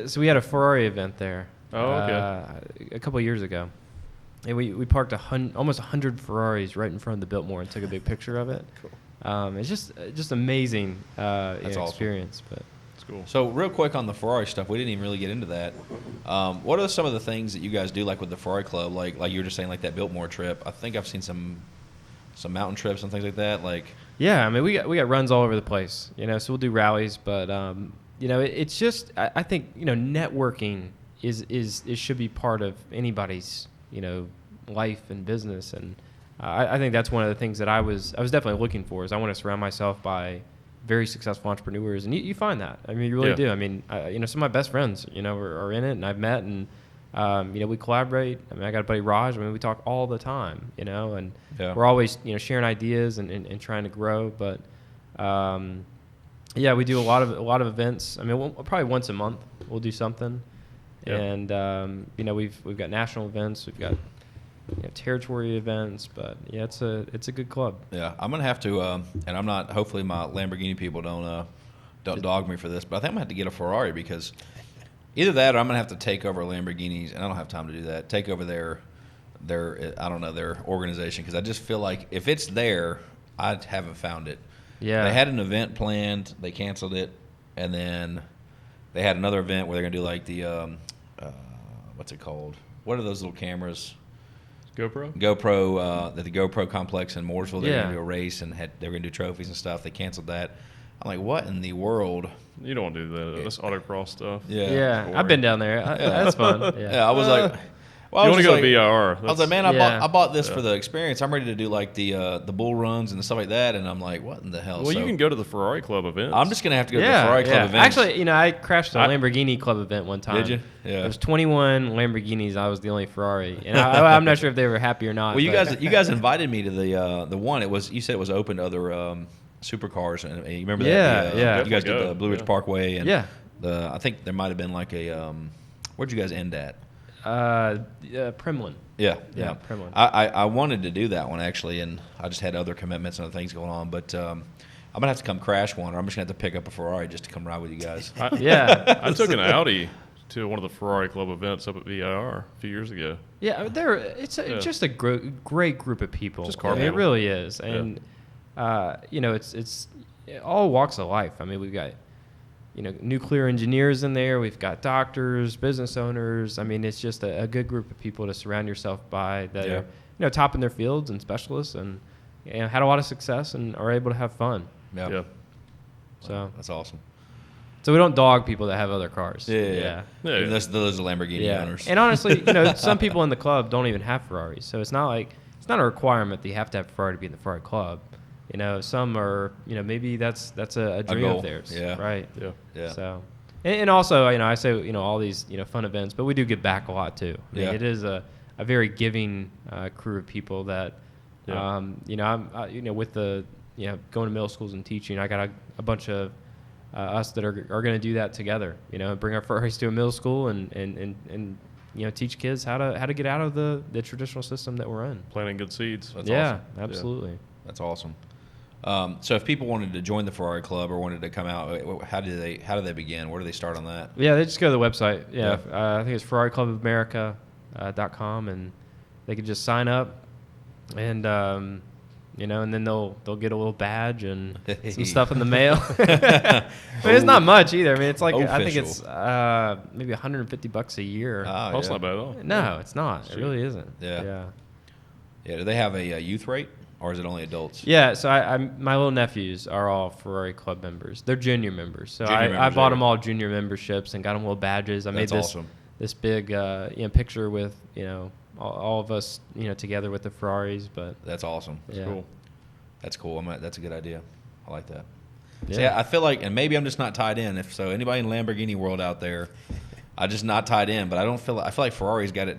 So we had a Ferrari event there. Oh, okay. A couple of years ago, and we parked almost 100 Ferraris right in front of the Biltmore and took a big picture of it. Cool. It's just amazing experience. But it's cool. So real quick on the Ferrari stuff, we didn't even really get into that. What are some of the things that you guys do, like with the Ferrari Club, like you were just saying, like that Biltmore trip? I think I've seen some mountain trips and things like that. Like, yeah, I mean we got runs all over the place. So we'll do rallies, but it's just I think networking is should be part of anybody's life and business, and I think that's one of the things that I was definitely looking for. Is I want to surround myself by very successful entrepreneurs, and you find that. I mean, you really do. I mean, some of my best friends are in it, and I've met, and we collaborate. I mean, I got a buddy Raj. I mean, we talk all the time, and we're always sharing ideas and trying to grow, but. Yeah, we do a lot of events. I mean, probably once a month we'll do something, and we've got national events, we've got territory events, but yeah, it's a good club. Yeah, I'm gonna have to, and I'm not. Hopefully, my Lamborghini people don't dog me for this, but I think I'm gonna have to get a Ferrari because either that or I'm gonna have to take over Lamborghinis, and I don't have time to do that. Take over their their organization, because I just feel like if it's there, I haven't found it. Yeah, they had an event planned, they canceled it, and then they had another event where they're gonna do like the what's it called? What are those little cameras? GoPro at the GoPro complex in Mooresville. They're gonna do a race, and they were gonna do trophies and stuff. They canceled that. I'm like, what in the world? You don't want to do that. That's autocross stuff. Yeah. I've been down there. That's fun. Yeah, I was like. Well, you want to go to BIR. I was like, man, I bought this for the experience. I'm ready to do like the bull runs and stuff like that, and I'm like, what in the hell? Well, you can go to the Ferrari Club events. I'm just gonna have to go to the Ferrari Club events. Actually, I crashed a Lamborghini Club event one time. Did you? Yeah. There was 21 Lamborghinis. I was the only Ferrari, and I'm not sure if they were happy or not. Well, you guys invited me to the one. You said it was open to other supercars, and you remember that? Yeah. You guys did the Blue Ridge Parkway, and I think there might have been like a where'd you guys end at? Primlin. Yeah. Primlin. I wanted to do that one actually, and I just had other commitments and other things going on. But I'm gonna have to come crash one, or I'm just gonna have to pick up a Ferrari just to come ride with you guys. I took an Audi to one of the Ferrari Club events up at VIR a few years ago. Yeah, it's just a great group of people. Just car it really is, and it's all walks of life. I mean, we've got nuclear engineers in there. We've got doctors, business owners. I mean, it's just a good group of people to surround yourself by that are, top in their fields and specialists, and had a lot of success and are able to have fun. Yeah. So that's awesome. So we don't dog people that have other cars. Yeah. Those are Lamborghini owners. And honestly, some people in the club don't even have Ferraris, so it's not a requirement that you have to have a Ferrari to be in the Ferrari Club. Some are, maybe that's a dream of theirs. Yeah. Right. Yeah. So, and also, I say, all these, fun events, but we do give back a lot too. I mean, it is a very giving crew of people that, I'm, with the, going to middle schools and teaching, I got a bunch of us that are going to do that together. Bring our Ferraris to a middle school and teach kids how to get out of the traditional system that we're in. Planting good seeds. That's awesome. Absolutely. Yeah. That's awesome. So if people wanted to join the Ferrari Club or wanted to come out, how do they begin? Where do they start on that? Yeah, they just go to the website. I think it's FerrariClubOfAmerica.com, and they can just sign up, and and then they'll get a little badge and some stuff in the mail. But it's not much either. I mean, it's like I think it's maybe $150 a year. That's not bad at all. No, it's not. It really isn't. Yeah. Do they have a youth rate? Or is it only adults? Yeah, so my little nephews are all Ferrari Club members. They're junior members. So I bought them all junior memberships and got them little badges. I made this big picture with all of us together with the Ferraris. But that's awesome. That's cool. That's cool. That's a good idea. I like that. Yeah. See, I feel like, and maybe I'm just not tied in. If so, anybody in Lamborghini world out there, I'm just not tied in. But I feel like Ferrari's got it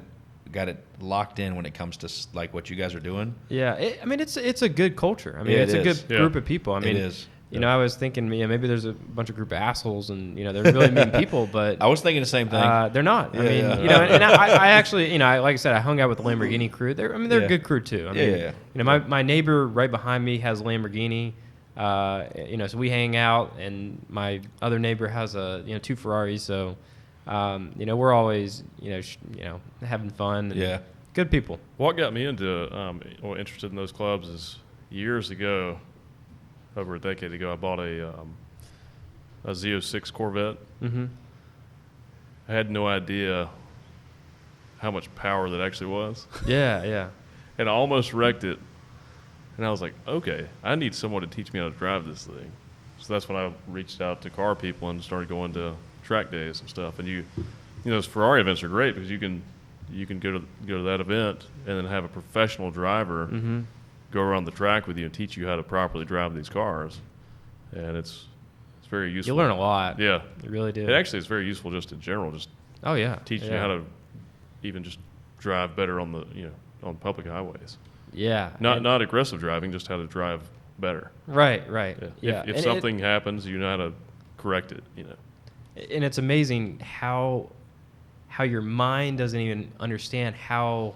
locked in when it comes to like what you guys are doing. Yeah, it's a good culture. I mean, it's a good group of people. I mean, it is. I was thinking, maybe there's a bunch of group of assholes, and they're really mean people, but I was thinking the same thing. They're not. I mean, and I actually, like I said, I hung out with the Lamborghini crew. They're a good crew too. I mean, my neighbor right behind me has a Lamborghini. So we hang out, and my other neighbor has two Ferraris, so. We're always, having fun. And good people. What got me interested in those clubs is years ago, over a decade ago, I bought a Z06 Corvette. Mm-hmm. I had no idea how much power that actually was. Yeah. And I almost wrecked it. And I was like, okay, I need someone to teach me how to drive this thing. So that's when I reached out to car people and started going to track days and stuff. And those Ferrari events are great because you can go to that event and then have a professional driver mm-hmm. go around the track with you and teach you how to properly drive these cars. And it's very useful. You learn a lot. Yeah. You really do. It actually is very useful just in general, just teaching you how to even just drive better on on public highways. Yeah. Not aggressive driving, just how to drive better. Right. Yeah. If something happens, you know how to correct it, And it's amazing how your mind doesn't even understand how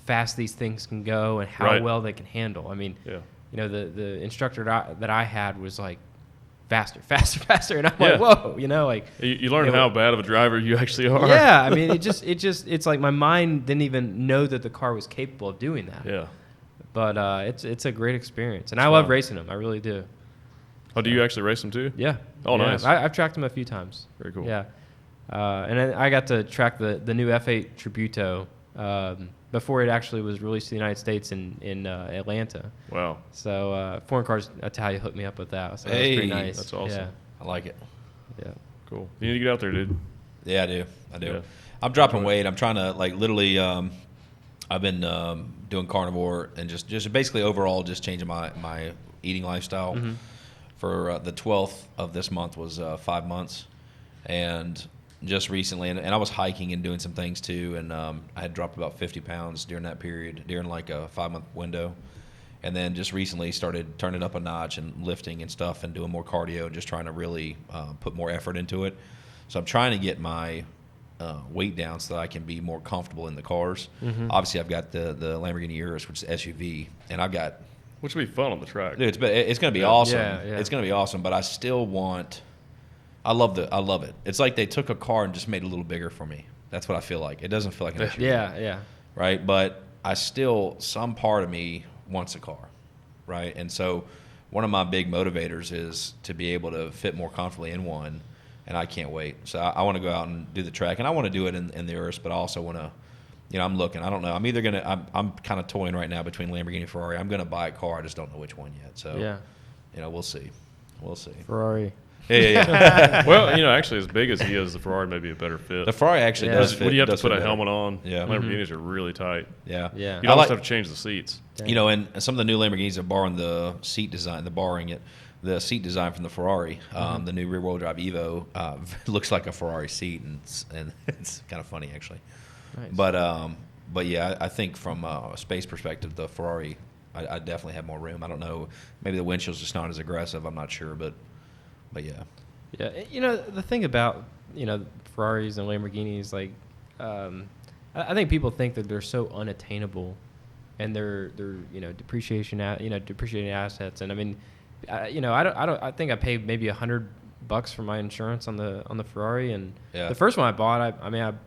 fast these things can go and how well they can handle. I mean, the instructor that I had was like faster, and I'm like, whoa, you learn how bad of a driver you actually are. Yeah, I mean, it's like my mind didn't even know that the car was capable of doing that. Yeah. But it's a great experience, and I love racing them. I really do. Oh, do you actually race them too? Yeah. Oh, nice. I've tracked them a few times. Very cool. Yeah. And then I got to track the new F8 Tributo before it actually was released in the United States in Atlanta. Wow. So Foreign Cars Italia hooked me up with that. So that was pretty nice. That's awesome. Yeah. I like it. Yeah. Cool. You need to get out there, dude. Yeah, I do. Yeah. I'm dropping weight. I'm trying to literally. I've been doing carnivore and just basically overall just changing my eating lifestyle. Mm-hmm. For the 12th of this month was 5 months, and just recently, and I was hiking and doing some things too, and I had dropped about 50 pounds during that period, during like a 5-month window, and then just recently started turning up a notch and lifting and stuff and doing more cardio and just trying to really put more effort into it. So I'm trying to get my weight down so that I can be more comfortable in the cars. Mm-hmm. Obviously, I've got the Lamborghini Urus, which is SUV, and I've got. Which would be fun on the track. Dude, it's going to be awesome. Yeah. It's going to be awesome, but I still want. I love it. It's like they took a car and just made it a little bigger for me. That's what I feel like. It doesn't feel like an SUV. Yeah. Right, but some part of me wants a car, right? And so one of my big motivators is to be able to fit more comfortably in one, and I can't wait. So I want to go out and do the track, and I want to do it in the Urus, but I also want to. I'm looking. I don't know. I'm either gonna. I'm kind of toying right now between Lamborghini and Ferrari. I'm gonna buy a car. I just don't know which one yet. So we'll see. Ferrari. Yeah. Well, actually, as big as he is, the Ferrari may be a better fit. The Ferrari actually does fit. When you have to put a better. helmet on, Yeah. Lamborghinis are really tight. Yeah. You almost have to change the seats. And some of the new Lamborghinis are borrowing the seat design. The seat design from the Ferrari. The new rear-wheel drive Evo looks like a Ferrari seat, and it's kind of funny actually. Nice. But yeah, I think from a space perspective, the Ferrari, I definitely have more room. I don't know, maybe the windshield's just not as aggressive. I'm not sure, but yeah. Yeah, the thing about Ferraris and Lamborghinis, like, I think people think that they're so unattainable, and they're depreciating assets. And I mean, I think I paid maybe $100 for my insurance on the Ferrari, and the first one I bought,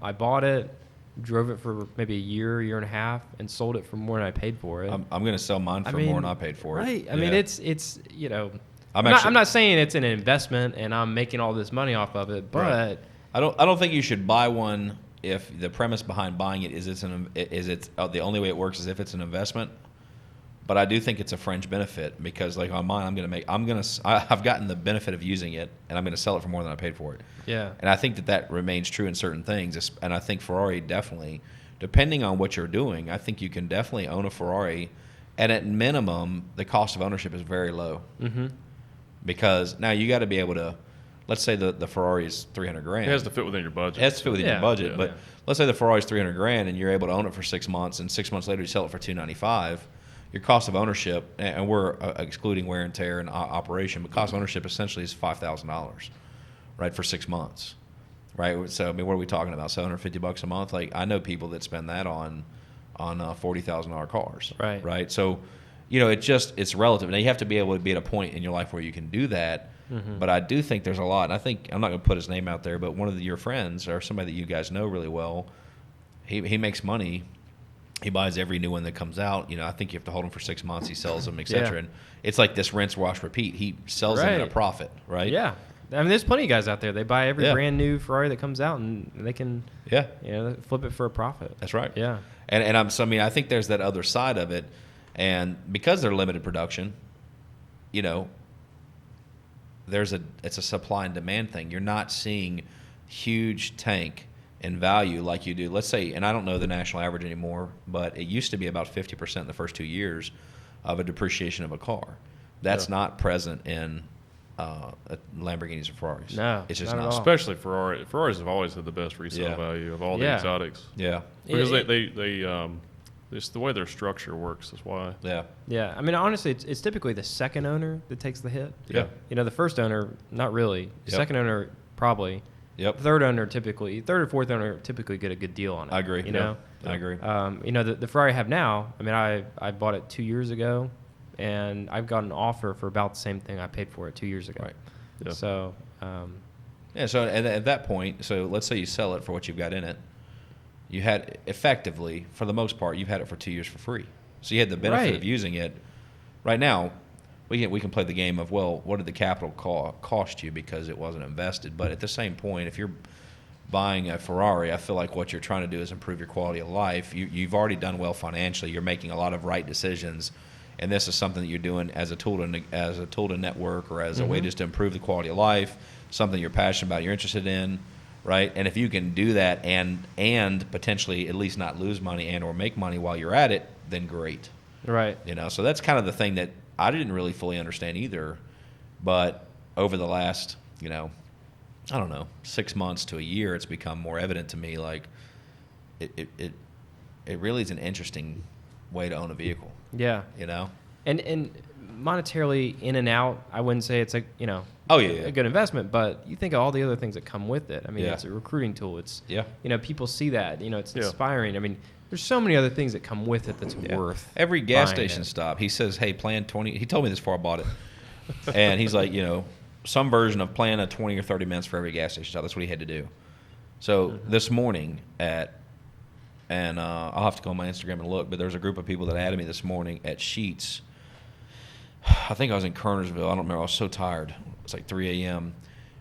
I bought it, drove it for maybe a year and a half, and sold it for more than I paid for it. I'm going to sell mine for more than I paid for it. Right. I mean, it's I'm not saying it's an investment and I'm making all this money off of it, but I don't think you should buy one if the premise behind buying it is the only way it works is if it's an investment. But I do think it's a fringe benefit because, like on mine, I've gotten the benefit of using it, and I'm going to sell it for more than I paid for it. Yeah. And I think that remains true in certain things. And I think Ferrari definitely, depending on what you're doing, I think you can definitely own a Ferrari, and at minimum, the cost of ownership is very low. Mm-hmm. Because now you got to be able to, let's say the Ferrari is $300,000. It has to fit within your budget. It has to fit within your budget. Yeah. But let's say the Ferrari is $300,000 and you're able to own it for 6 months, and 6 months later you sell it for $295,000. Your cost of ownership, and we're excluding wear and tear and operation, but cost of ownership essentially is $5,000, right, for 6 months, right? So I mean, what are we talking about? $750 a month? Like I know people that spend that on $40,000 cars, right? So, it's relative. Now you have to be able to be at a point in your life where you can do that. But I do think there's a lot. And I think, I'm not going to put his name out there, but one of your friends or somebody that you guys know really well, he makes money. He buys every new one that comes out. I think you have to hold them for 6 months. He sells them, et cetera. Yeah. And it's like this rinse, wash, repeat. He sells them at a profit, right? Yeah. I mean, there's plenty of guys out there. They buy every Yeah. brand new Ferrari that comes out, and they can, flip it for a profit. That's right. Yeah. And I think there's that other side of it. And because they're limited production, it's a supply and demand thing. You're not seeing huge tank in value like you do. Let's say, and I don't know the national average anymore, but it used to be about 50% in the first 2 years of a depreciation of a car. That's not present in Lamborghinis or Ferraris. No, it's just not at not. all. Especially Ferrari. Ferraris have always had the best resale value of all the exotics. Yeah. Because they it's the way their structure works. That's why. Yeah. Yeah. I mean, honestly, it's typically the second owner that takes the hit. Yeah. The first owner, not really. Yep. Second owner, probably. Yep. Third or fourth owner typically get a good deal on it. I agree. I agree. The Ferrari I have now, I mean, I bought it 2 years ago, and I've got an offer for about the same thing I paid for it 2 years ago. Right. Yeah. So, so at that point, so let's say you sell it for what you've got in it. You had effectively, for the most part, you've had it for 2 years for free. So you had the benefit of using it. Right now, we can play the game of, well, what did the capital cost you because it wasn't invested? But at the same point, if you're buying a Ferrari, I feel like what you're trying to do is improve your quality of life. You've already done well financially. You're making a lot of right decisions, and this is something that you're doing as a tool to network or as a way just to improve the quality of life. Something you're passionate about, you're interested in, right? And if you can do that and potentially at least not lose money and or make money while you're at it, then great. right. So that's kind of the thing that I didn't really fully understand either. But over the last, 6 months to a year, it's become more evident to me. Like, it really is an interesting way to own a vehicle. Yeah. And monetarily in and out, I wouldn't say it's a good investment, but you think of all the other things that come with it. I mean, it's a recruiting tool. It's people see that, it's inspiring. I mean, there's so many other things that come with it that's worth every gas buying station it. stop. He says, "Hey, plan 20." He told me this before I bought it, and he's like, some version of plan a 20 or 30 minutes for every gas station stop. That's what he had to do. So this morning I'll have to go on my Instagram and look, but there's a group of people that added me this morning at Sheetz. I think I was in Kernersville. I don't remember. I was so tired. It's like 3 a.m.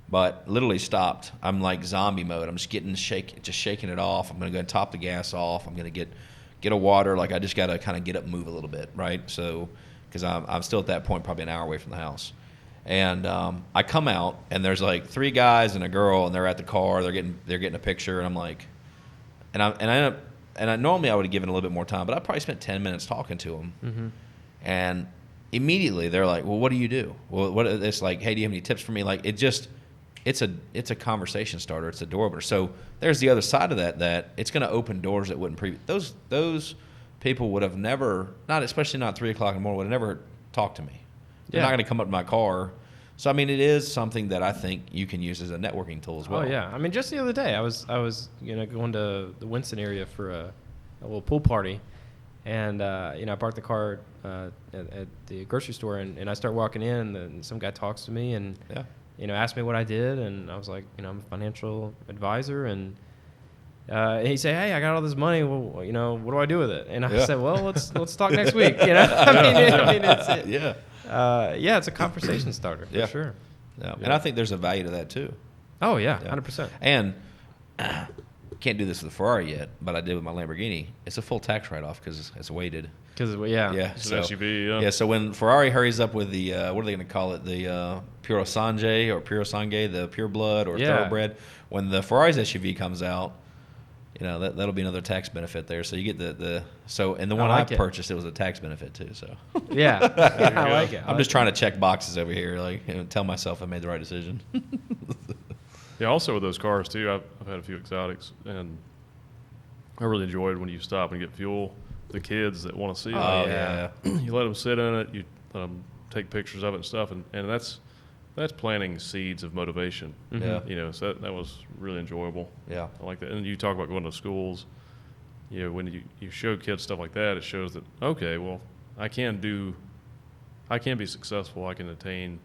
But literally stopped. I'm like zombie mode. I'm just shaking it off. I'm going to go and top the gas off. I'm going to get a water. Like, I just got to kind of get up and move a little bit, right? So, because I'm still at that point probably an hour away from the house. And I come out, and there's like 3 guys and a girl, and they're at the car. They're getting a picture, and I'm like, normally I would have given a little bit more time, but I probably spent 10 minutes talking to them. And immediately they're like, well, what do you do? Well, it's like, hey, do you have any tips for me? Like, it's a conversation starter. It's a door opener. So there's the other side of that it's going to open doors that wouldn't those people would have never, especially not 3 o'clock in the morning, would have never talked to me. They're not going to come up to my car. So I mean, it is something that I think you can use as a networking tool as well. Oh yeah, I mean, just the other day I was going to the Winston area for a little pool party, and I parked the car at the grocery store, and I start walking in, and some guy talks to me and asked me what I did, and I was like, I'm a financial advisor, and he said, hey, I got all this money. Well, what do I do with it? And I said, well, let's talk next week. It's a conversation starter for sure. Yeah. And I think there's a value to that too. Oh yeah, 100%. And can't do this with the Ferrari yet, but I did with my Lamborghini. It's a full tax write-off because it's weighted. It's an SUV. Yeah. So when Ferrari hurries up with the what are they going to call it? The Puro Sangue or Puro Sangue, the pure blood or thoroughbred. When the Ferrari's SUV comes out, that'll be another tax benefit there. So you get the one I purchased, it was a tax benefit too. So I like it. I'm just trying to check boxes over here, like tell myself I made the right decision. Yeah. Also with those cars too, I've had a few exotics, and I really enjoyed when you stop and get fuel. The kids that want to see it, you let them sit in it, you let them take pictures of it and stuff, and that's planting seeds of motivation. Yeah. So that was really enjoyable. Yeah. I like that. And you talk about going to schools, when you show kids stuff like that, it shows that, okay, well, I can be successful. I can attain,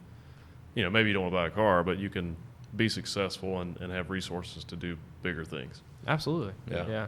you know, maybe you don't want to buy a car, but you can be successful and have resources to do bigger things. Absolutely. Yeah. Yeah.